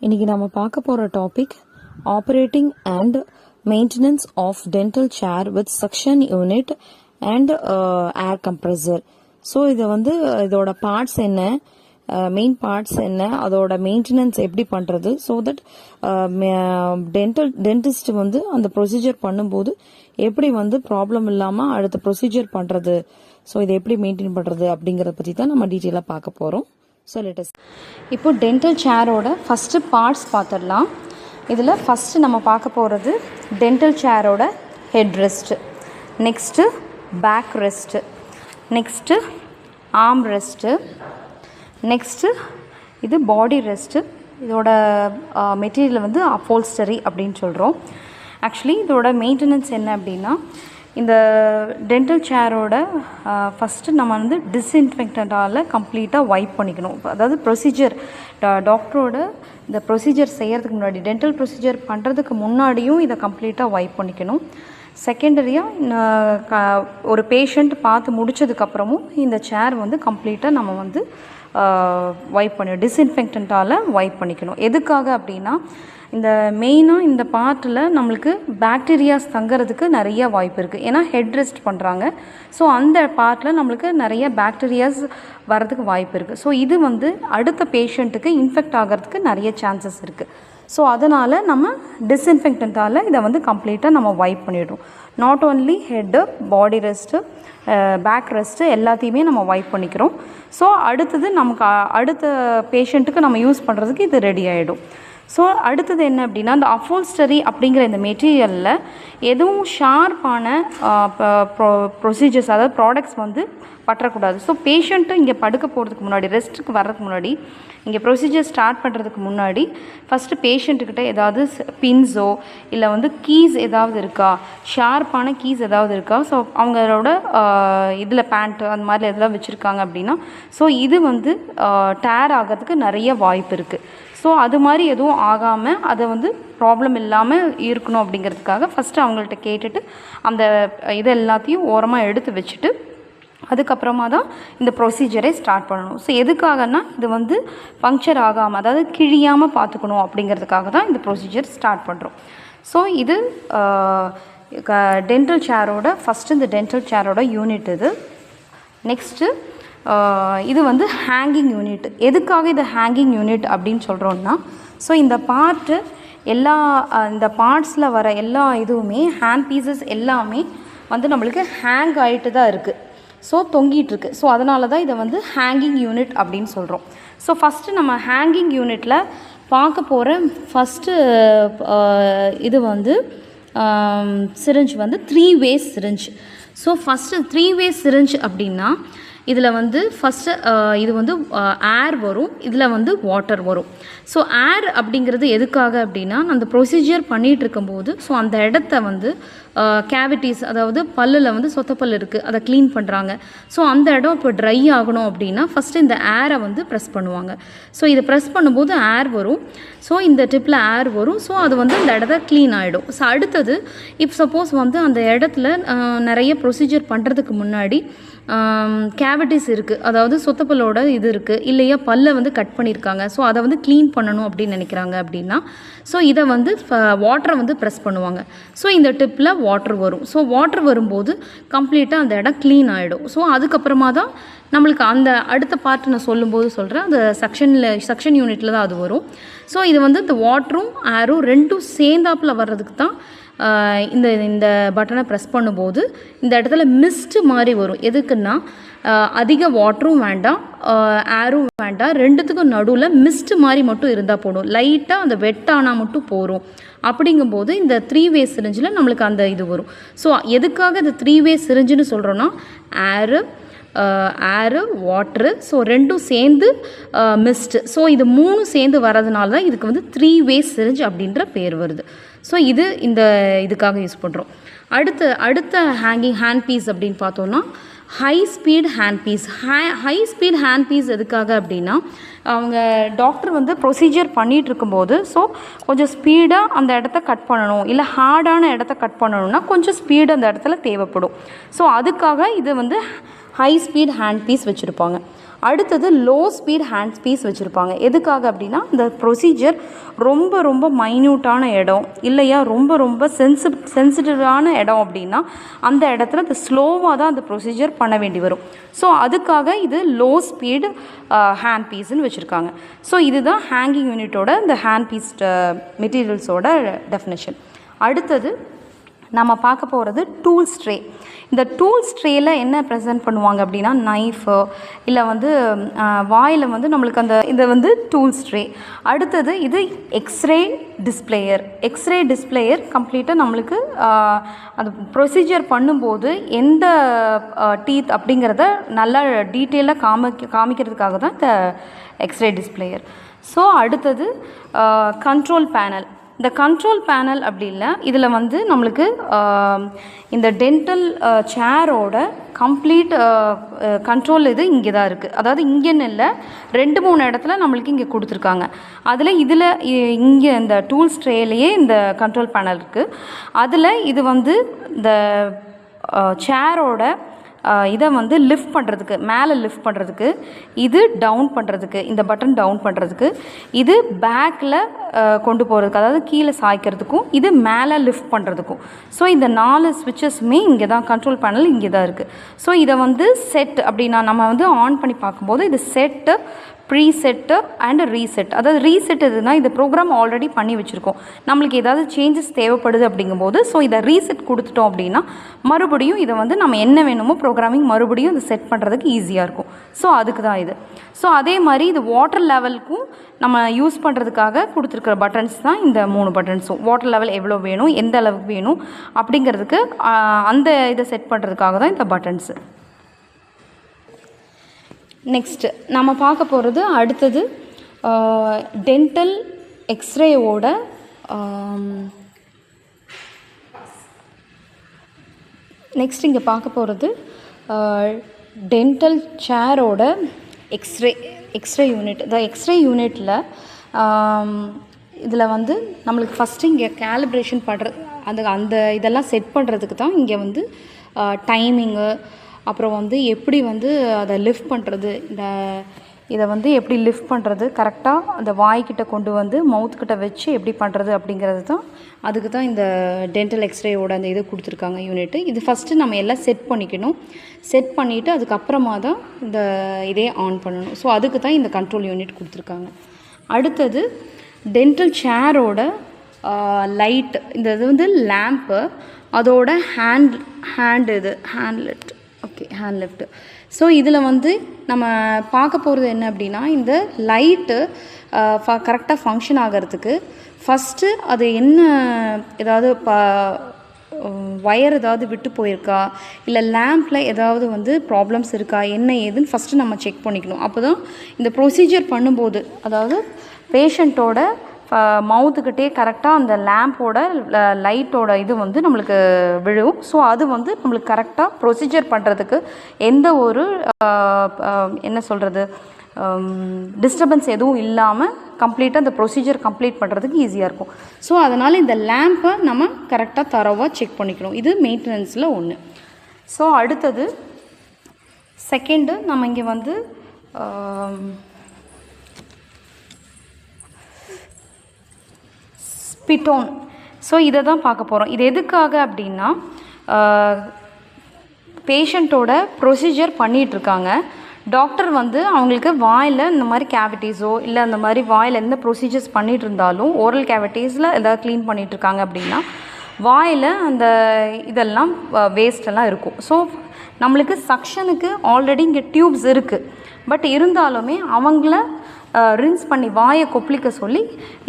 இன்னைக்கு நம்ம பார்க்க போற topic operating and maintenance of dental chair with suction unit and air compressor. So இதோட பார்ட்ஸ் என்ன, மெயின் பார்ட்ஸ் என்ன, அதோட மெயின்டெனன்ஸ் எப்படி பண்றது, ஸோ தட் டென்டிஸ்ட் அந்த ப்ரொசீஜர் பண்ணும்போது எப்படி ப்ராப்ளம் இல்லாம அடுத்த ப்ரொசீஜர் பண்றது, ஸோ இதை எப்படி மெயின்டைன் பண்றது அப்படிங்கறத பத்தி தான் நம்ம டீட்டெயிலாக பார்க்க போறோம். ஸோ லெட்டஸ் இப்போ டென்டல் சேரோட ஃபஸ்ட்டு பார்ட்ஸ் பார்த்துடலாம். இதில் ஃபஸ்ட்டு நம்ம பார்க்க போகிறது டென்டல் சேரோட head rest, next back rest, next arm rest, next இது பாடி ரெஸ்ட்டு. இதோட மெட்டீரியல் அப்போல்ஸ்டரி அப்படின்னு சொல்கிறோம். ஆக்சுவலி இதோட மெயின்டெனன்ஸ் என்ன அப்படின்னா, இந்த டென்டல் சேரோட ஃபஸ்ட்டு நம்ம டிஸ்இன்ஃபெக்டண்டால் கம்ப்ளீட்டாக வைப் பண்ணிக்கணும். அதாவது ப்ரொசீஜர் டாக்டரோட இந்த ப்ரொசீஜர் செய்கிறதுக்கு முன்னாடி, டென்டல் ப்ரொசீஜர் பண்ணுறதுக்கு முன்னாடியும் இதை கம்ப்ளீட்டாக வைப் பண்ணிக்கணும். செகண்டரியாக ஒரு பேஷண்ட் பார்த்து முடித்ததுக்கப்புறமும் இந்த சேர் கம்ப்ளீட்டாக நம்ம வைப் பண்ணணும், டிஸ்இன்ஃபெக்டண்டால் வைப் பண்ணிக்கணும். எதுக்காக அப்படின்னா, இந்த மெயினாக இந்த பார்ட்டில் நம்மளுக்கு பாக்டீரியாஸ் தங்கிறதுக்கு நிறைய வாய்ப்பு இருக்குது. ஏன்னா ஹெட் ரெஸ்ட் பண்ணுறாங்க. ஸோ அந்த பார்ட்டில் நம்மளுக்கு நிறைய பாக்டீரியாஸ் வரதுக்கு வாய்ப்பு இருக்குது. ஸோ இது அடுத்த பேஷண்ட்டுக்கு இன்ஃபெக்ட் ஆகிறதுக்கு நிறைய சான்சஸ் இருக்குது. ஸோ அதனால் நம்ம டிஸ்இன்ஃபெக்டண்டால் இதை கம்ப்ளீட்டாக நம்ம வைப் பண்ணிவிடுறோம். Not only head, body rest, back rest எல்லாத்தையுமே நம்ம வைப் பண்ணிக்கிறோம். ஸோ அடுத்தது நமக்கு அடுத்த பேஷண்ட்டுக்கு நம்ம யூஸ் பண்ணுறதுக்கு இது ரெடி ஆகிடும். ஸோ அடுத்தது என்ன அப்படின்னா, இந்த அப்போல்ஸ்டரி அப்படிங்கிற இந்த மெட்டீரியலில் எதுவும் ஷார்ப்பான ப்ரொசீஜர்ஸ், அதாவது ப்ராடக்ட்ஸ் பற்றக்கூடாது. ஸோ பேஷண்ட்டு இங்கே படுக்க போகிறதுக்கு முன்னாடி, ரெஸ்ட்டுக்கு வர்றதுக்கு முன்னாடி, இங்கே ப்ரொசீஜர் ஸ்டார்ட் பண்ணுறதுக்கு முன்னாடி ஃபஸ்ட்டு பேஷண்ட்டுக்கிட்ட ஏதாவது பின்ஸோ இல்லை கீஸ் ஏதாவது இருக்கா, ஷார்ப்பான கீஸ் ஏதாவது இருக்கா, ஸோ அவங்களோட இதில் பேண்ட்டு அந்த மாதிரி எதெல்லாம் வச்சுருக்காங்க அப்படின்னா, ஸோ இது டேர் ஆகிறதுக்கு நிறைய வாய்ப்பு இருக்குது. ஸோ அது மாதிரி எதுவும் ஆகாமல் அதை ப்ராப்ளம் இல்லாமல் இருக்கணும் அப்படிங்கிறதுக்காக ஃபஸ்ட்டு அவங்கள்ட்ட கேட்டுட்டு அந்த இது எல்லாத்தையும் ஓரமாக எடுத்து வச்சுட்டு அதுக்கப்புறமா தான் இந்த ப்ரொசீஜரை ஸ்டார்ட் பண்ணணும். ஸோ எதுக்காகனா, இது பங்க்சர் ஆகாமல், அதாவது கிழியாமல் பார்த்துக்கணும் அப்படிங்கிறதுக்காக தான் இந்த ப்ரொசீஜர் ஸ்டார்ட் பண்ணுறோம். ஸோ இது டென்டல் சேரோட ஃபஸ்ட்டு இந்த டென்டல் சேரோட யூனிட். இது நெக்ஸ்ட்டு இது ஹேங்கிங் யூனிட். எதுக்காக இது ஹேங்கிங் யூனிட் அப்படின்னு சொல்கிறோன்னா, ஸோ இந்த பார்ட்டு எல்லா இந்த பார்ட்ஸில் வர எல்லா இதுவுமே, ஹேண்ட் பீசஸ் எல்லாமே நம்மளுக்கு ஹேங் ஆகிட்டு தான் இருக்குது. ஸோ தொங்கிட்டுருக்கு. ஸோ அதனால தான் இதை ஹேங்கிங் யூனிட் அப்படின்னு சொல்கிறோம். ஸோ ஃபஸ்ட்டு நம்ம ஹேங்கிங் யூனிட்டில் பார்க்க போகிற ஃபஸ்ட்டு இது சிரிஞ்ச் 3 வே சிரிஞ்ச். ஸோ ஃபஸ்ட்டு 3 வே சிரிஞ்ச் அப்படின்னா, இதில் ஃபஸ்ட்டு இது ஏர் வரும், இதில் வாட்டர் வரும். ஸோ ஏர் அப்படிங்கிறது எதுக்காக அப்படின்னா, அந்த ப்ரொசீஜர் பண்ணிகிட்டு இருக்கும்போது ஸோ அந்த இடத்த கேவிட்டிஸ், அதாவது பல்லில் சொத்தப்பல் இருக்குது, அதை க்ளீன் பண்ணுறாங்க. ஸோ அந்த இடம் இப்போ ட்ரை ஆகணும் அப்படின்னா ஃபஸ்ட்டு இந்த ஏரை ப்ரெஸ் பண்ணுவாங்க. ஸோ இதை ப்ரெஸ் பண்ணும்போது ஏர் வரும். ஸோ இந்த டிப்பில் ஏர் வரும். ஸோ அது அந்த இடத்த க்ளீன் ஆகிடும். ஸோ அடுத்தது இப் சப்போஸ் அந்த இடத்துல நிறைய ப்ரொசீஜர் பண்ணுறதுக்கு முன்னாடி கேவிட்டிஸ் இருக்குது, அதாவது சொத்தப்பல்லோட இது இருக்குது, இல்லையா பல்லை கட் பண்ணியிருக்காங்க, ஸோ அதை க்ளீன் பண்ணணும் அப்படின்னு நினைக்கிறாங்க அப்படின்னா, ஸோ இதை வாட்டரை ப்ரெஸ் பண்ணுவாங்க. ஸோ இந்த டிப்பில் வாட்டர் வரும். ஸோ வாட்டர் வரும்போது கம்ப்ளீட்டாக அந்த இடம் க்ளீன் ஆகிடும். ஸோ அதுக்கப்புறமா தான் நம்மளுக்கு அந்த அடுத்த பார்ட் நான் சொல்லும்போது சொல்கிறேன், அந்த சக்ஷன் யூனிட்டில் தான் அது வரும். ஸோ இது இந்த வாட்டரும் ஏரும் ரெண்டும் சேர்ந்தாப்பில் வர்றதுக்கு தான் இந்த பட்டனை ப்ரெஸ் பண்ணும்போது இந்த இடத்துல மிஸ்ட் மாதிரி வரும். எதுக்குன்னா, அதிக வாட்டரும் வேண்டாம், ஏரும் வேண்டாம், ரெண்டுத்துக்கும் நடுவில் மிஸ்ட் மாதிரி மட்டும் இருந்தால் போடும், லைட்டாக அந்த வெட்டானால் மட்டும் போகும். அப்படிங்கும்போது இந்த 3 வே சிரிஞ்சில் நம்மளுக்கு அந்த இது வரும். ஸோ எதுக்காக இந்த 3 வே சிரிஞ்சுன்னு சொல்கிறோன்னா, ஏரு, வாட்ரு, ஸோ ரெண்டும் சேர்ந்து மிஸ்ட்டு, ஸோ இது 3 சேர்ந்து வரதுனால தான் இதுக்கு 3 வே சிரிஞ்ச் அப்படின்ற பேர் வருது. ஸோ இது இந்த இதுக்காக யூஸ் பண்ணுறோம். அடுத்த ஹேண்ட் பீஸ் அப்படின்னு பார்த்தோன்னா, high speed hand piece. High speed hand piece எதுக்காக அப்படின்னா, அவங்க டாக்டர் ப்ரொசீஜர் பண்ணிகிட்டு இருக்கும்போது ஸோ கொஞ்சம் ஸ்பீடாக அந்த இடத்த கட் பண்ணணும், இல்லை ஹார்டான இடத்த கட் பண்ணணும்னா கொஞ்சம் ஸ்பீடு அந்த இடத்துல தேவைப்படும். ஸோ அதுக்காக இது ஹை ஸ்பீட் ஹேண்ட் பீஸ் வச்சுருப்பாங்க. அடுத்தது லோ ஸ்பீட் ஹேண்ட் பீஸ் வச்சுருப்பாங்க. எதுக்காக அப்படின்னா இந்த ப்ரொசீஜர் ரொம்ப ரொம்ப மைன்யூட்டான இடம் இல்லையா, ரொம்ப ரொம்ப சென்சிட்டிவான இடம் அப்படின்னா அந்த இடத்துல இந்த ஸ்லோவாக தான் அந்த ப்ரொசீஜர் பண்ண வேண்டி வரும். ஸோ அதுக்காக இது லோ ஸ்பீடு ஹேண்ட் பீஸ்ன்னு வச்சுருக்காங்க. ஸோ இதுதான் ஹேங்கிங் யூனிட்டோட இந்த ஹேண்ட் பீஸ் மெட்டீரியல்ஸோட டெஃபினேஷன். அடுத்தது நம்ம பார்க்க போகிறது டூல்ஸ் ட்ரே. இந்த டூல்ஸ் ட்ரேயில் என்ன ப்ரெசென்ட் பண்ணுவாங்க அப்படின்னா நைஃபு இல்லை வந்து வாயில் வந்து நம்மளுக்கு அந்த இதை வந்து டூல்ஸ் ட்ரே. அடுத்தது இது எக்ஸ்ரே டிஸ்பிளேயர். எக்ஸ்ரே டிஸ்பிளேயர் கம்ப்ளீட்டாக நம்மளுக்கு அந்த ப்ரொசீஜர் பண்ணும்போது எந்த டீத் அப்படிங்கிறத நல்லா டீட்டெயிலாக காமிக்கிறதுக்காக தான் இந்த எக்ஸ்ரே டிஸ்பிளேயர். ஸோ அடுத்தது கண்ட்ரோல் பேனல். இந்த கண்ட்ரோல் பேனல் அப்படி இல்லை, இதில் வந்து நம்மளுக்கு இந்த டென்டல் சேரோட கம்ப்ளீட் கண்ட்ரோல் இது இங்கே தான் இருக்குது. அதாவது இங்கேன்னு இல்லை, 2-3 இடத்துல நம்மளுக்கு இங்கே கொடுத்துருக்காங்க. இதில் இங்கே இந்த டூல்ஸ் ட்ரேலேயே இந்த கண்ட்ரோல் பேனல் இருக்குது. அதில் இது வந்து இந்த சேரோட இதை வந்து லிஃப்ட் பண்ணுறதுக்கு, மேலே லிஃப்ட் பண்ணுறதுக்கு, இது டவுன் பண்ணுறதுக்கு, இந்த பட்டன் டவுன் பண்ணுறதுக்கு, இது பேக்கில் கொண்டு போகிறதுக்கு அதாவது கீழே சாய்க்கிறதுக்கும், இது மேலே லிஃப்ட் பண்ணுறதுக்கும். ஸோ இந்த 4 ஸ்விட்சஸுமே இங்கே தான் கண்ட்ரோல் பேனல் இங்கே தான் இருக்குது. ஸோ இதை வந்து செட் அப்படின்னா நம்ம வந்து ஆன் பண்ணி பார்க்கும்போது இது செட்டு, ப்ரீசெட்டு அண்ட் ரீசெட். அதாவது ரீசெட் இதுனா இந்த ப்ரோக்ராம் ஆல்ரெடி பண்ணி வச்சுருக்கோம், நம்மளுக்கு ஏதாவது சேஞ்சஸ் தேவைப்படுது அப்படிங்கும்போது ஸோ இதை ரீசெட் கொடுத்துட்டோம் அப்படின்னா மறுபடியும் இதை வந்து நம்ம என்ன வேணுமோ ப்ரோக்ராமிங் மறுபடியும் இதை செட் பண்ணுறதுக்கு ஈஸியாக இருக்கும். ஸோ அதுக்கு தான் இது. ஸோ அதே மாதிரி இது வாட்டர் லெவலுக்கும் நம்ம யூஸ் பண்ணுறதுக்காக கொடுத்துருக்குற பட்டன்ஸ் தான் இந்த 3 பட்டன்ஸும். வாட்டர் லெவல் எவ்வளோ வேணும், எந்த அளவுக்கு வேணும் அப்படிங்கிறதுக்கு அந்த இதை செட் பண்ணுறதுக்காக தான் இந்த பட்டன்ஸு. நெக்ஸ்ட்டு நம்ம பார்க்க போகிறது அடுத்தது டென்டல் எக்ஸ்ரேவோட நெக்ஸ்ட் இங்கே பார்க்க போகிறது டென்டல் சேரோட எக்ஸ்ரே யூனிட். இந்த எக்ஸ்ரே யூனிட்டில் இதில் வந்து நம்மளுக்கு ஃபஸ்ட்டு இங்கே கேலிப்ரேஷன் அந்த இதெல்லாம் செட் பண்ணுறதுக்கு தான் இங்கே வந்து டைமிங்கு, அப்புறம் வந்து எப்படி வந்து அதை லிஃப்ட் பண்ணுறது, இதை வந்து எப்படி லிஃப்ட் பண்ணுறது கரெக்டாக அந்த வாய்க்கிட்ட கொண்டு வந்து மவுத்துக்கிட்ட வச்சு எப்படி பண்ணுறது அப்படிங்கிறது தான், அதுக்கு தான் இந்த டென்டல் எக்ஸ்ரேயோட அந்த இது கொடுத்துருக்காங்க யூனிட்டு. இது ஃபஸ்ட்டு நம்ம எல்லாம் செட் பண்ணிக்கணும். செட் பண்ணிவிட்டு அதுக்கப்புறமா தான் இந்த இதே ஆன் பண்ணணும். ஸோ அதுக்கு தான் இந்த கண்ட்ரோல் யூனிட் கொடுத்துருக்காங்க. அடுத்தது டென்டல் சேரோட லைட். இந்த இது வந்து லேம்ப்பு, அதோட ஹேண்ட் லிஃப்ட். ஸோ இதில் வந்து நம்ம பார்க்க போகிறது என்ன அப்படின்னா இந்த லைட்டு கரெக்டாக ஃபங்க்ஷன் ஆகிறதுக்கு ஃபஸ்ட்டு அது என்ன ஏதாவது ஒயர் ஏதாவது விட்டு போயிருக்கா, இல்லை லேம்பில் ஏதாவது வந்து ப்ராப்ளம்ஸ் இருக்கா, என்ன ஏதுன்னு ஃபஸ்ட்டு நம்ம செக் பண்ணிக்கணும். அப்போ தான் இந்த ப்ரொசீஜர் பண்ணும்போது அதாவது பேஷண்ட்டோட மவுத்துக்கிட்டே கரெக்டாக அந்த லேம்போட லைட்டோட இது வந்து நம்மளுக்கு விழும். ஸோ அது வந்து நம்மளுக்கு கரெக்டாக ப்ரொசீஜர் பண்ணுறதுக்கு எந்த ஒரு என்ன சொல்கிறது டிஸ்டர்பன்ஸ் எதுவும் இல்லாமல் கம்ப்ளீட்டாக அந்த ப்ரொசீஜர் கம்ப்ளீட் பண்ணுறதுக்கு ஈஸியாக இருக்கும். ஸோ அதனால் இந்த லேம்பை நம்ம கரெக்டாக தரோவாக செக் பண்ணிக்கணும். இது மெயின்டெனன்ஸில் ஒன்று. ஸோ அடுத்தது செகண்டு நம்ம இங்கே வந்து ஸ்பிட்டோன். ஸோ இதை தான் பார்க்க போகிறோம். இது எதுக்காக அப்படின்னா பேஷண்ட்டோட ப்ரொசீஜர் பண்ணிகிட்ருக்காங்க. டாக்டர் வந்து அவங்களுக்கு வாயில் இந்த மாதிரி கேவிட்டிஸோ இல்லை அந்த மாதிரி வாயில் எந்த ப்ரொசீஜர்ஸ் பண்ணிகிட்டு இருந்தாலும் ஓரல் கேவிட்டிஸில் எதாவது க்ளீன் பண்ணிகிட்ருக்காங்க அப்படின்னா வாயில் அந்த இதெல்லாம் வேஸ்டெல்லாம் இருக்கும். ஸோ நம்மளுக்கு சக்ஷனுக்கு ஆல்ரெடி இங்கே டியூப்ஸ் இருக்குது. பட் இருந்தாலுமே அவங்கள ரின்ஸ் பண்ணி வாயை கொப்பளிக்க சொல்லி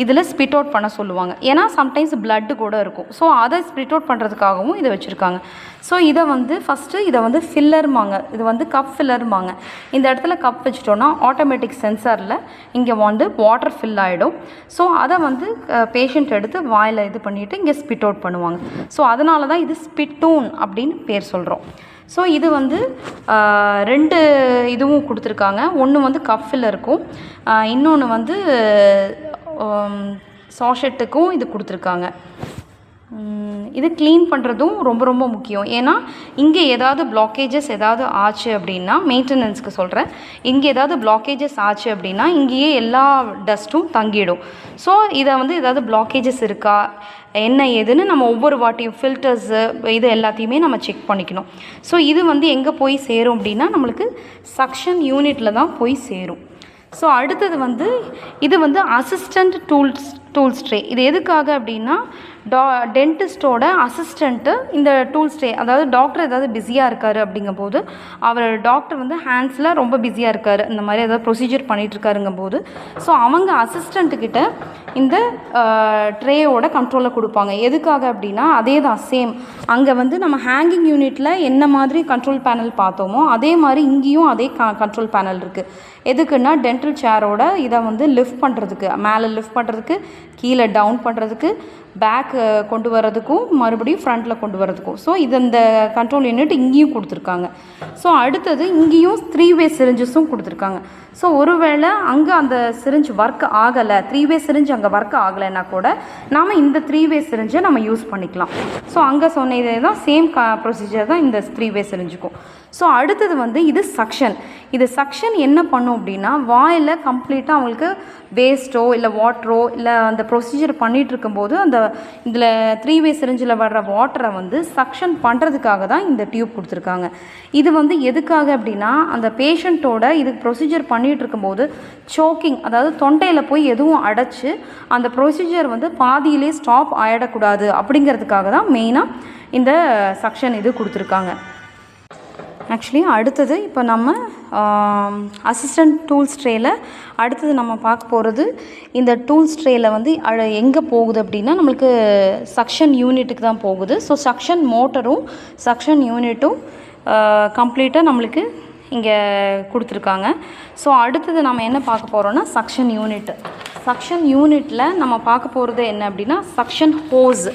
இதில் ஸ்பிட் அவுட் பண்ண சொல்லுவாங்க. ஏன்னா சம்டைம்ஸ் பிளட்டு கூட இருக்கும். ஸோ அதை ஸ்பிட் அவுட் பண்ணுறதுக்காகவும் இதை வச்சுருக்காங்க. ஸோ இதை வந்து ஃபஸ்ட்டு இதை வந்து ஃபில்லர்மாங்க, இது வந்து கப் ஃபில்லர்மாங்க. இந்த இடத்துல கப் வச்சுட்டோன்னா ஆட்டோமேட்டிக் சென்சாரில் இங்கே வந்து வாட்டர் ஃபில் ஆகிடும். ஸோ அதை வந்து பேஷண்ட் எடுத்து வாயில் இது பண்ணிவிட்டு இங்கே ஸ்பிட் அவுட் பண்ணுவாங்க. ஸோ அதனால தான் இது ஸ்பிட்டோன் அப்படின்னு பேர் சொல்கிறோம். ஸோ இது வந்து 2 இதுவும் கொடுத்துருக்காங்க. ஒன்று வந்து கப் ஃபில்லருக்கும், இன்னொன்று வந்து சாஷெட்டுக்கும் இது கொடுத்துருக்காங்க. இது க்ளீன் பண்ணுறதும் ரொம்ப ரொம்ப முக்கியம். ஏன்னா இங்கே ஏதாவது பிளாக்கேஜஸ் ஏதாவது ஆச்சு அப்படின்னா, மெயின்டெனன்ஸ்க்கு சொல்கிறேன், இங்கே ஏதாவது பிளாக்கேஜஸ் ஆச்சு அப்படின்னா இங்கேயே எல்லா டஸ்ட்டும் தங்கிடும். ஸோ இதை வந்து ஏதாவது பிளாக்கேஜஸ் இருக்கா என்ன ஏதுன்னு நம்ம ஒவ்வொரு வாட்டியும் ஃபில்டர்ஸு இது எல்லாத்தையுமே நம்ம செக் பண்ணிக்கணும். ஸோ இது வந்து எங்கே போய் சேரும் அப்படின்னா நம்மளுக்கு சக்ஷன் யூனிட்டில் தான் போய் சேரும். ஸோ அடுத்தது வந்து இது வந்து அசிஸ்டண்ட் டூல்ஸ் ட்ரே. இது எதுக்காக அப்படின்னா டென்டிஸ்டோட அசிஸ்டண்ட்டு இந்த டூல்ஸ் ட்ரே, அதாவது டாக்டர் ஏதாவது பிஸியாக இருக்கார் அப்படிங்கும்போது, அவர் டாக்டர் வந்து ஹேண்ட்ஸில் ரொம்ப பிஸியாக இருக்கார், இந்த மாதிரி ஏதாவது ப்ரொசீஜர் பண்ணிகிட்ருக்காருங்கும் போது, ஸோ அவங்க அசிஸ்டண்ட்டுக்கிட்ட இந்த ட்ரேயோட கண்ட்ரோலில் கொடுப்பாங்க. எதுக்காக அப்படின்னா அதே தான் சேம் அங்கே வந்து நம்ம ஹேங்கிங் யூனிட்டில் என்ன மாதிரி கண்ட்ரோல் பேனல் பார்த்தோமோ அதே மாதிரி இங்கேயும் அதே கண்ட்ரோல் பேனல் இருக்குது. எதுக்குன்னா டென்டல் சேரோட இதை வந்து லிஃப்ட் பண்ணுறதுக்கு, மேலே லிஃப்ட் பண்ணுறதுக்கு, கீழே டவுன் பண்ணுறதுக்கு, பேக் கொண்டு வர்றதுக்கும், மறுபடியும் ஃப்ரண்ட்டில் கொண்டு வரதுக்கும். ஸோ இது இந்த கண்ட்ரோல் யூனிட் இங்கேயும் கொடுத்துருக்காங்க. ஸோ அடுத்தது இங்கேயும் 3-வே சிரிஞ்சஸும் கொடுத்துருக்காங்க. ஸோ ஒருவேளை அங்கே அந்த சிரிஞ்சு ஒர்க் ஆகலை, 3-வே சிரிஞ்சு அங்கே ஒர்க் ஆகலைன்னா கூட நாம் இந்த 3-வே சிரிஞ்சை நம்ம யூஸ் பண்ணிக்கலாம். ஸோ அங்கே சொன்ன இதே தான் சேம் ப்ரொசீஜர் தான் இந்த 3-வே சிரிஞ்சுக்கும். ஸோ அடுத்தது வந்து இது சக்ஷன். இது சக்ஷன் என்ன பண்ணும் அப்படின்னா வாயில் கம்ப்ளீட்டாக அவங்களுக்கு வேஸ்ட்டோ இல்லை வாட்டரோ இல்லை அந்த ப்ரொசீஜர் பண்ணிகிட்டு இருக்கும்போது அந்த இதில் 3-வே சிரிஞ்சில் வர்ற வாட்டரை வந்து சக்ஷன் பண்ணுறதுக்காக தான் இந்த டியூப் கொடுத்துருக்காங்க. இது வந்து எதுக்காக அப்படின்னா அந்த பேஷண்ட்டோட இதுக்கு ப்ரொசீஜர் பண்ணிகிட்டு இருக்கும்போது சோக்கிங், அதாவது தொண்டையில் போய் எதுவும் அடைச்சி அந்த ப்ரொசீஜர் வந்து பாதியிலே ஸ்டாப் ஆகிடக்கூடாது அப்படிங்கிறதுக்காக தான் மெயினாக இந்த சக்ஷன் இது கொடுத்துருக்காங்க. ஆக்சுவலி அடுத்தது இப்போ நம்ம அசிஸ்டண்ட் டூல்ஸ் ட்ரேயில் அடுத்தது நம்ம பார்க்க போகிறது இந்த டூல்ஸ் ட்ரேயில் வந்து எங்கே போகுது அப்படின்னா நம்மளுக்கு சக்ஷன் யூனிட்டுக்கு தான் போகுது. ஸோ சக்ஷன் மோட்டரும் சக்ஷன் யூனிட்டும் கம்ப்ளீட்டாக நம்மளுக்கு இங்கே கொடுத்துருக்காங்க. ஸோ அடுத்தது நம்ம என்ன பார்க்க போகிறோன்னா சக்ஷன் யூனிட். சக்ஷன் யூனிட்டில் நம்ம பார்க்க போகிறது என்ன அப்படின்னா suction hose.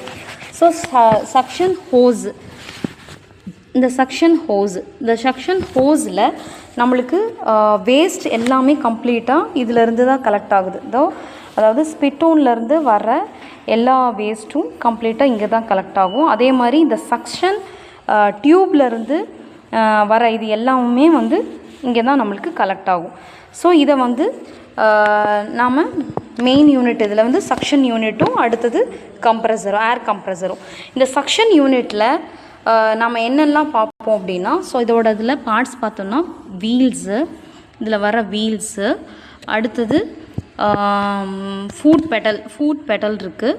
So suction hose, இந்த சக்ஷன் ஹோஸில் நம்மளுக்கு வேஸ்ட் எல்லாமே கம்ப்ளீட்டாக இதிலேருந்து தான் கலெக்ட் ஆகுது. அதாவது ஸ்பிட்டோன்லேருந்து வர்ற எல்லா வேஸ்ட்டும் கம்ப்ளீட்டாக இங்கே தான் கலெக்ட் ஆகும். அதே மாதிரி இந்த சக்ஷன் டியூப்லேருந்து வர இது எல்லாமே வந்து இங்கே தான் நம்மளுக்கு கலெக்ட் ஆகும். ஸோ இதை வந்து நாம் மெயின் யூனிட் இதில் வந்து சக்ஷன் யூனிட்டும் அடுத்தது கம்ப்ரெசரும், ஏர் கம்ப்ரெசரும். இந்த சக்ஷன் யூனிட்டில் நம்ம என்னெல்லாம் பார்ப்போம் அப்படின்னா, ஸோ இதோட இதில் பார்ட்ஸ் பார்த்தோம்னா வீல்ஸு, இதில் வர வீல்ஸு, அடுத்தது ஃபுட் பெட்டல் இருக்குது,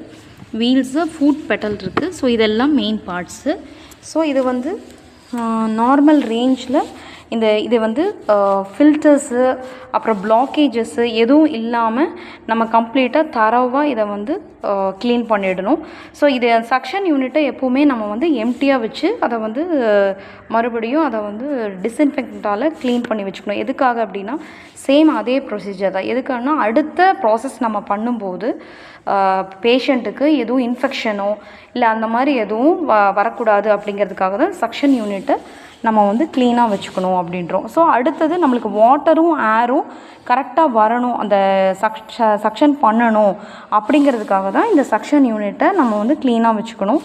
வீல்ஸு ஃபுட் பெட்டல் இருக்குது. ஸோ இதெல்லாம் மெயின் பார்ட்ஸு. ஸோ இது வந்து நார்மல் ரேஞ்சில் இது வந்து ஃபில்டர்ஸு அப்புறம் பிளாக்கேஜஸ்ஸு எதுவும் இல்லாமல் நம்ம கம்ப்ளீட்டாக தரவாக இதை வந்து க்ளீன் பண்ணிடணும். ஸோ இது சக்ஷன் யூனிட்டை எப்போவுமே நம்ம வந்து எம்டியாக வச்சு அதை வந்து மறுபடியும் அதை வந்து டிஸ்இன்ஃபெக்டால் க்ளீன் பண்ணி வச்சுக்கணும். எதுக்காக அப்படின்னா சேம் அதே ப்ரொசீஜர் தான். எதுக்காகனா அடுத்த ப்ராசஸ் நம்ம பண்ணும்போது பேஷண்ட்டுக்கு எதுவும் இன்ஃபெக்ஷனோ இல்லை அந்த மாதிரி எதுவும் வரக்கூடாது அப்படிங்கிறதுக்காக தான் சக்ஷன் யூனிட்டை நம்ம வந்து க்ளீனாக வச்சுக்கணும் அப்படின்றோம். ஸோ அடுத்தது நம்மளுக்கு வாட்டரும் ஏரும் கரெக்டாக வரணும், அந்த சக்ஷன் பண்ணணும் அப்படிங்கிறதுக்காக தான் இந்த சக்ஷன் யூனிட்டை நம்ம வந்து க்ளீனாக வச்சுக்கணும்,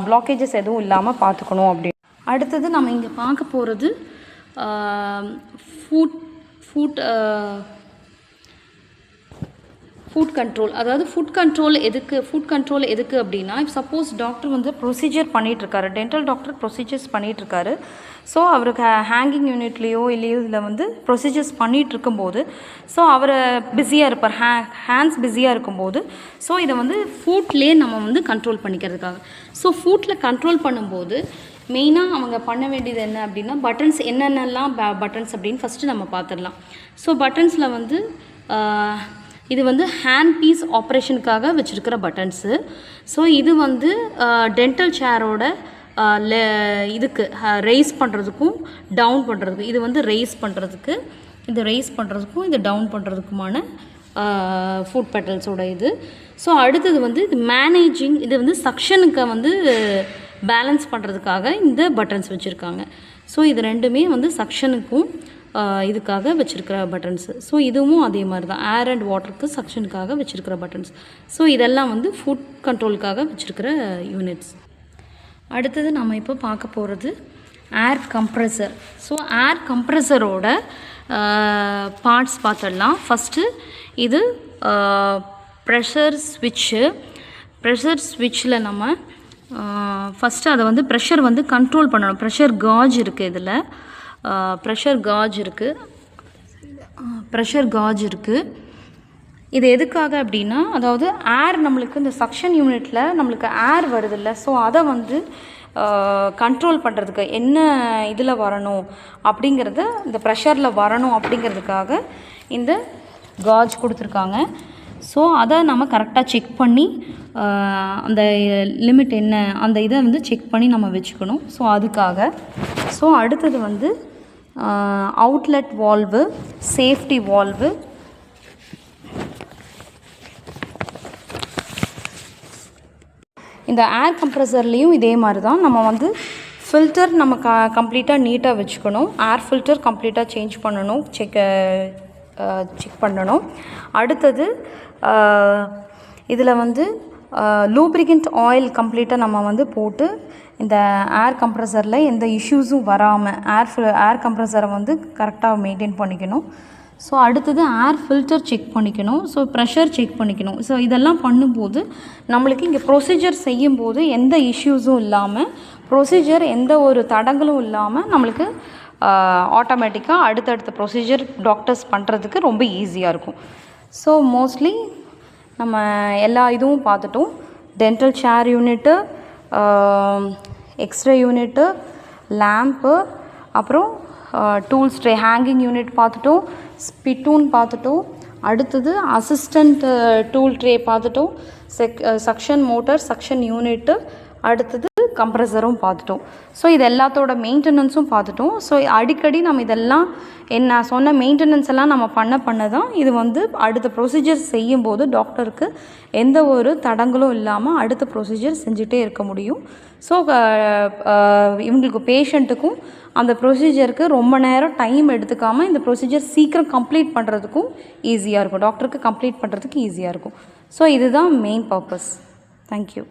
பிளாக்கேஜஸ் எதுவும் இல்லாமல் பார்த்துக்கணும் அப்படி. அடுத்தது நம்ம இங்கே பார்க்க போகிறது ஃபுட் கண்ட்ரோல். அதாவது ஃபுட் கண்ட்ரோல் எதுக்கு அப்படின்னா, சப்போஸ் டாக்டர் வந்து ப்ரொசீஜர் பண்ணிகிட்ருக்காரு, டென்டல் டாக்டர் ப்ரொசீஜர்ஸ் பண்ணிகிட்ருக்காரு. ஸோ அவருக்கு ஹேங்கிங் யூனிட்லேயோ இல்லையோ இதில் வந்து ப்ரொசீஜர்ஸ் பண்ணிகிட்டு இருக்கும்போது ஸோ அவர் பிஸியாக இருப்பார், ஹேண்ட்ஸ் பிஸியாக இருக்கும்போது ஸோ இதை வந்து ஃபுட்லேயே நம்ம வந்து கண்ட்ரோல் பண்ணிக்கிறதுக்காக. ஸோ ஃபுட்டில் கண்ட்ரோல் பண்ணும்போது மெயினாக அவங்க பண்ண வேண்டியது என்ன அப்படின்னா பட்டன்ஸ், என்னென்னலாம் பட்டன்ஸ் அப்படின்னு ஃபஸ்ட்டு நம்ம பார்த்துடலாம். ஸோ பட்டன்ஸில் வந்து இது வந்து ஹேண்ட் பீஸ் ஆப்ரேஷனுக்காக வச்சுருக்கிற பட்டன்ஸு. ஸோ இது வந்து டென்டல் சேரோட இதுக்கு ரைஸ் பண்ணுறதுக்கும் டவுன் பண்ணுறதுக்கும், இது வந்து ரைஸ் பண்ணுறதுக்கு, இது டவுன் பண்ணுறதுக்குமான ஃபுட் பெட்டல்ஸோட இது. ஸோ அடுத்தது வந்து இது மேனேஜிங், இது வந்து சக்ஷனுக்கு வந்து பேலன்ஸ் பண்ணுறதுக்காக இந்த பட்டன்ஸ் வச்சுருக்காங்க. ஸோ இது ரெண்டுமே வந்து சக்ஷனுக்கும் இதுக்காக வச்சுருக்கிற பட்டன்ஸு. ஸோ இதுவும் அதே மாதிரி தான், ஏர் அண்ட் வாட்டருக்கு சக்ஷனுக்காக வச்சுருக்கிற பட்டன்ஸ். ஸோ இதெல்லாம் வந்து ஃபுட் கண்ட்ரோலுக்காக வச்சுருக்கிற யூனிட்ஸ். அடுத்தது நம்ம இப்போ பார்க்க போகிறது ஏர் கம்ப்ரெசர். ஸோ ஏர் கம்ப்ரெசரோட பார்ட்ஸ் பார்த்துடலாம். ஃபஸ்ட்டு இது ப்ரெஷர் ஸ்விட்சு. ப்ரெஷர் ஸ்விட்சில் நம்ம ஃபஸ்ட்டு அதை வந்து ப்ரெஷர் வந்து கண்ட்ரோல் பண்ணணும். ப்ரெஷர் காஜ் இருக்குது, இதில் ப்ரெஷர் காஜ் இருக்குது. இது எதுக்காக அப்படின்னா, அதாவது ஏர் நம்மளுக்கு இந்த சக்ஷன் யூனிட்டில் நம்மளுக்கு ஏர் வருது இல்லை, ஸோ அதை வந்து கண்ட்ரோல் பண்ணுறதுக்கு என்ன இதில் வரணும் அப்படிங்கிறத, இந்த ப்ரெஷரில் வரணும் அப்படிங்கிறதுக்காக இந்த காஜ் கொடுத்துருக்காங்க. ஸோ அதை நம்ம கரெக்டாக செக் பண்ணி அந்த லிமிட் என்ன அந்த இதை வந்து செக் பண்ணி நம்ம வச்சுக்கணும். ஸோ அதுக்காக. ஸோ அடுத்தது வந்து அவுட்லெட் வால்வு, சேஃப்டி வால்வு. இந்த ஏர் கம்ப்ரெசர்லேயும் இதே மாதிரி தான். நம்ம வந்து ஃபில்டர் நம்ம கம்ப்ளீட்டாக நீட்டாக வச்சுக்கணும். ஏர் ஃபில்டர் கம்ப்ளீட்டாக சேஞ்ச் பண்ணணும், செக் பண்ணணும். அடுத்தது இதில் வந்து லூப்ரிகண்ட் ஆயில் கம்ப்ளீட்டாக நம்ம வந்து போட்டு இந்த ஏர் கம்ப்ரெசரில் எந்த இஷ்யூஸும் வராமல் ஏர் கம்ப்ரெசரை வந்து கரெக்டாக மெயின்டைன் பண்ணிக்கணும். ஸோ அடுத்தது ஏர் ஃபில்டர் செக் பண்ணிக்கணும். ஸோ ப்ரெஷர் செக் பண்ணிக்கணும். ஸோ இதெல்லாம் பண்ணும்போது நம்மளுக்கு இங்கே ப்ரொசீஜர் செய்யும்போது எந்த இஷ்யூஸும் இல்லாமல், ப்ரொசீஜர் எந்த ஒரு தடங்களும் இல்லாமல் நம்மளுக்கு ஆட்டோமேட்டிக்காக அடுத்தடுத்த ப்ரொசீஜர் டாக்டர்ஸ் பண்ணுறதுக்கு ரொம்ப ஈஸியாக இருக்கும். ஸோ மோஸ்ட்லி நம்ம எல்லா இதுவும் பார்த்துட்டோம். டென்டல் சேர் யூனிட்டு, எக்ஸ்ரே யூனிட்டு, லேம்ப்பு, அப்புறம் டூல்ஸ் ட்ரே, ஹேங்கிங் யூனிட் பார்த்துட்டோம், ஸ்பிட்டூன் பார்த்துட்டோம். அடுத்தது அசிஸ்டண்ட் டூல் ட்ரே பார்த்துட்டோம், சக்ஷன் மோட்டர், சக்ஷன் யூனிட்டு, அடுத்தது கம்ப்ரெசரும் பார்த்துட்டோம். ஸோ இது எல்லாத்தோட மெயின்டெனன்ஸும் பார்த்துட்டோம். ஸோ அடிக்கடி நம்ம இதெல்லாம் நான் சொன்ன மெயின்டெனன்ஸ் எல்லாம் நம்ம பண்ண தான் இது வந்து அடுத்த ப்ரொசீஜர் செய்யும்போது டாக்டருக்கு எந்த ஒரு தடங்களும் இல்லாமல் அடுத்த ப்ரொசீஜர் செஞ்சுட்டே இருக்க முடியும். ஸோ இவங்களுக்கு பேஷண்ட்டுக்கும் அந்த ப்ரொசீஜருக்கு ரொம்ப நேரம் டைம் எடுத்துக்காமல் இந்த ப்ரொசீஜர் சீக்கிரம் கம்ப்ளீட் பண்ணுறதுக்கும் ஈஸியாக இருக்கும், டாக்டருக்கு கம்ப்ளீட் பண்ணுறதுக்கு ஈஸியாக இருக்கும். ஸோ இதுதான் மெயின் பர்பஸ். தேங்க்யூ.